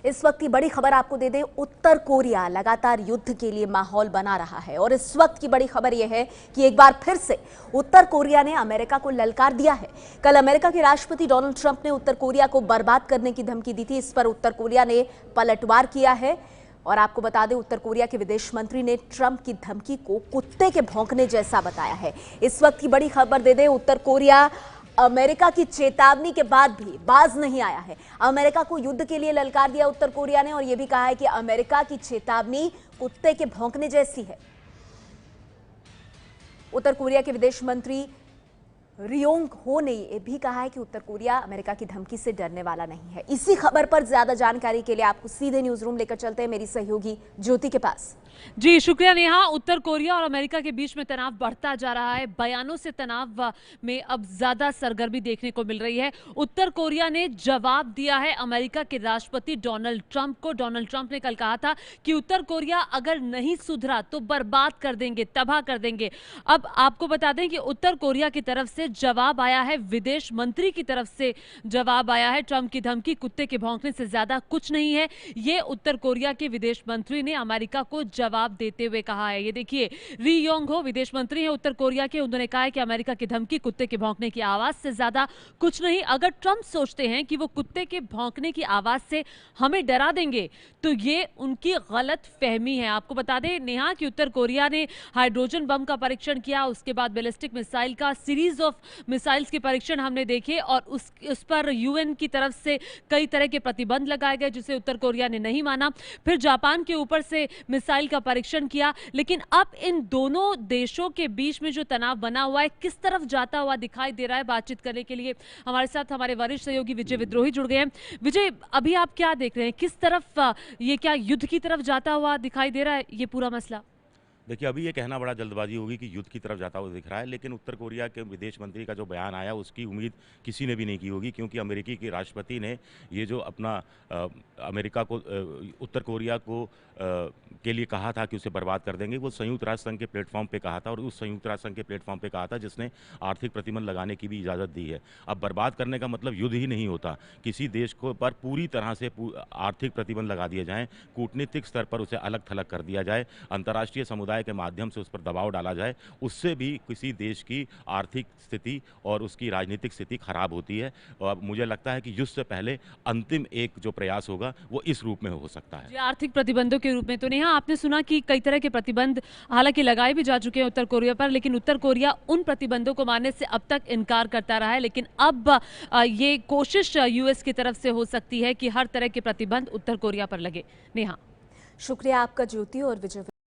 इस वक्त की बड़ी खबर आपको दे दें, उत्तर कोरिया लगातार युद्ध के लिए माहौल बना रहा है और इस वक्त की बड़ी खबर यह है कि एक बार फिर से उत्तर कोरिया ने अमेरिका को ललकार दिया है। कल अमेरिका के राष्ट्रपति डोनाल्ड ट्रंप ने उत्तर कोरिया को बर्बाद करने की धमकी दी थी। इस पर उत्तर कोरिया ने पलटवार किया है और आपको बता दें, उत्तर कोरिया के विदेश मंत्री ने ट्रंप की धमकी को कुत्ते के भौंकने जैसा बताया है। इस वक्त की बड़ी खबर दे दें, उत्तर कोरिया अमेरिका की चेतावनी के बाद भी बाज नहीं आया है। अमेरिका को युद्ध के लिए ललकार दिया उत्तर कोरिया ने और यह भी कहा है कि अमेरिका की चेतावनी कुत्ते के भौंकने जैसी है। उत्तर कोरिया के विदेश मंत्री रियोंग हो ने यह भी कहा है कि उत्तर कोरिया अमेरिका की धमकी से डरने वाला नहीं है। इसी खबर पर ज्यादा जानकारी के लिए आपको सीधे न्यूज रूम लेकर चलते हैं मेरी सहयोगी ज्योति के पास। जी शुक्रिया नेहा। उत्तर कोरिया और अमेरिका के बीच में तनाव बढ़ता जा रहा है। बयानों से तनाव में अब ज्यादा सरगर्मी देखने को मिल रही है। उत्तर कोरिया ने जवाब दिया है अमेरिका के राष्ट्रपति डोनाल्ड ट्रंप को। डोनाल्ड ट्रंप ने कल कहा था कि उत्तर कोरिया अगर नहीं सुधरा तो बर्बाद कर देंगे, तबाह कर देंगे। अब आपको बता दें कि उत्तर कोरिया की तरफ से जवाब आया है, विदेश मंत्री की तरफ से जवाब आया है। ट्रंप की धमकी कुत्ते के भौंकने से ज्यादा कुछ नहीं है, ये उत्तर कोरिया के विदेश मंत्री ने अमेरिका को जवाब देते हुए कहा है। ये देखिए, री योंग हो विदेश मंत्री हैं उत्तर कोरिया के, उन्होंने कहा है कि अमेरिका की धमकी कुत्ते के भौंकने की आवाज से ज्यादा कुछ नहीं। अगर ट्रंप सोचते हैं कि वो कुत्ते के भौंकने की आवाज से हमें डरा देंगे तो ये उनकी गलत फहमी है। आपको बता दें नेहा कि उत्तर कोरिया ने हाइड्रोजन बम का परीक्षण किया, उसके बाद बैलिस्टिक मिसाइल का सीरीज ऑफ मिसाइल्स के परीक्षण हमने देखे और उस पर यूएन की तरफ से कई तरह के प्रतिबंध लगाए गए जिसे उत्तर कोरिया ने नहीं माना। फिर जापान के ऊपर से मिसाइल का परीक्षण किया। लेकिन अब इन दोनों देशों के बीच में जो तनाव बना हुआ है किस तरफ जाता हुआ दिखाई दे रहा है, बातचीत करने के लिए हमारे साथ हमारे वरिष्ठ सहयोगी विजय विद्रोही जुड़ गए हैं। विजय, अभी आप क्या देख रहे हैं, किस तरफ ये क्या युद्ध की तरफ जाता हुआ दिखाई दे रहा है ये पूरा मसला? देखिए, अभी ये कहना बड़ा जल्दबाजी होगी कि युद्ध की तरफ जाता हुआ दिख रहा है, लेकिन उत्तर कोरिया के विदेश मंत्री का जो बयान आया उसकी उम्मीद किसी ने भी नहीं की होगी, क्योंकि अमेरिकी के राष्ट्रपति ने ये जो अपना अमेरिका को उत्तर कोरिया को के लिए कहा था कि उसे बर्बाद कर देंगे, वो संयुक्त राष्ट्र संघ के प्लेटफॉर्म पे कहा था और उस संयुक्त राष्ट्र संघ के प्लेटफॉर्म पे कहा था जिसने आर्थिक प्रतिबंध लगाने की भी इजाज़त दी है। अब बर्बाद करने का मतलब युद्ध ही नहीं होता, किसी देश को पर पूरी तरह से आर्थिक प्रतिबंध लगा दिए जाएँ, कूटनीतिक स्तर पर उसे अलग थलग कर दिया जाए, अंतर्राष्ट्रीय समुदाय के माध्यम से उस पर दबाव डाला जाए, उससे भी किसी देश की आर्थिक स्थिति और उसकी राजनीतिक स्थिति खराब होती है। और मुझे लगता है कि युद्ध से पहले अंतिम एक जो प्रयास होगा वो इस रूप में हो सकता है, आर्थिक प्रतिबंधों के रूप में। तो नेहा, आपने सुना कि कई तरह के प्रतिबंध हालांकि लगाए भी जा चुके हैं उत्तर कोरिया पर, लेकिन उत्तर कोरिया उन प्रतिबंधों को मानने से अब तक इनकार करता रहा है। लेकिन अब ये कोशिश यूएस की तरफ से हो सकती है कि हर तरह के प्रतिबंध उत्तर कोरिया पर लगे। नेहा, शुक्रिया आपका ज्योति और विजय।